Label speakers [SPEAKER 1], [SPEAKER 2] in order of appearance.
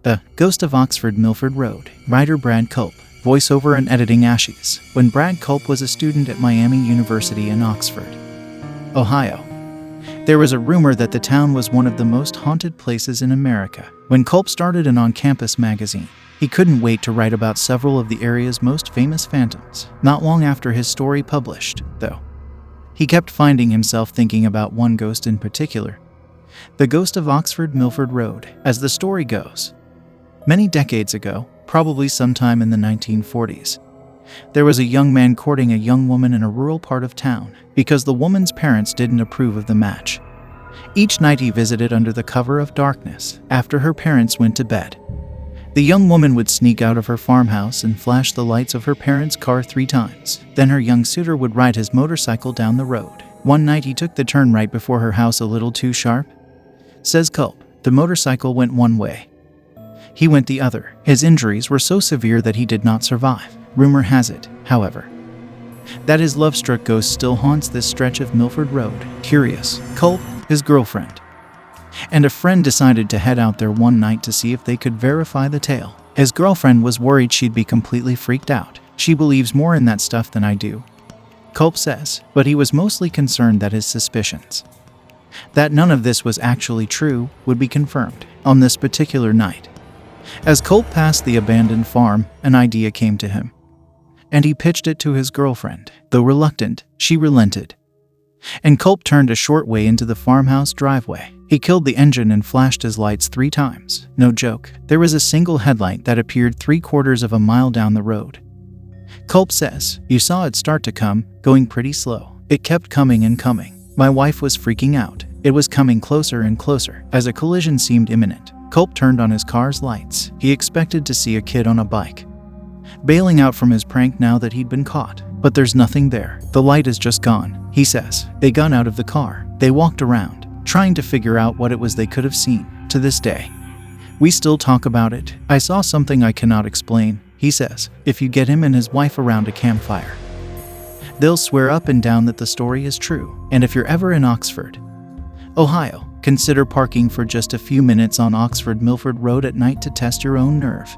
[SPEAKER 1] The Ghost of Oxford Milford Road. Writer Brad Culp. Voiceover and editing Ashes. When Brad Culp was a student at Miami University in Oxford, Ohio, there was a rumor that the town was one of the most haunted places in America. When Culp started an on-campus magazine, he couldn't wait to write about several of the area's most famous phantoms. Not long after his story published, though, he kept finding himself thinking about one ghost in particular, the ghost of Oxford Milford Road. As the story goes, many decades ago, probably sometime in the 1940s, there was a young man courting a young woman in a rural part of town because the woman's parents didn't approve of the match. Each night he visited under the cover of darkness after her parents went to bed. The young woman would sneak out of her farmhouse and flash the lights of her parents' car 3 times. Then her young suitor would ride his motorcycle down the road. One night he took the turn right before her house a little too sharp. Says Culp, the motorcycle went one way. He went the other. His injuries were so severe that he did not survive. Rumor has it, however, that his love-struck ghost still haunts this stretch of Milford Road. Curious, Culp, his girlfriend, and a friend decided to head out there one night to see if they could verify the tale. His girlfriend was worried she'd be completely freaked out. She believes more in that stuff than I do, Culp says, but he was mostly concerned that his suspicions that none of this was actually true would be confirmed on this particular night. As Culp passed the abandoned farm, an idea came to him, and he pitched it to his girlfriend. Though reluctant, she relented, and Culp turned a short way into the farmhouse driveway. He killed the engine and flashed his lights 3 times. No joke, there was a single headlight that appeared 3/4 of a mile down the road. Culp says, "You saw it start to come, going pretty slow. It kept coming and coming. My wife was freaking out. It was coming closer and closer. As a collision seemed imminent, Culp turned on his car's lights. He expected to see a kid on a bike, bailing out from his prank now that he'd been caught. But there's nothing there. The light is just gone," he says. They got out of the car. They walked around, trying to figure out what it was they could have seen. To this day, we still talk about it. "I saw something I cannot explain," he says. If you get him and his wife around a campfire, they'll swear up and down that the story is true. And if you're ever in Oxford, Ohio, consider parking for just a few minutes on Oxford Milford Road at night to test your own nerve.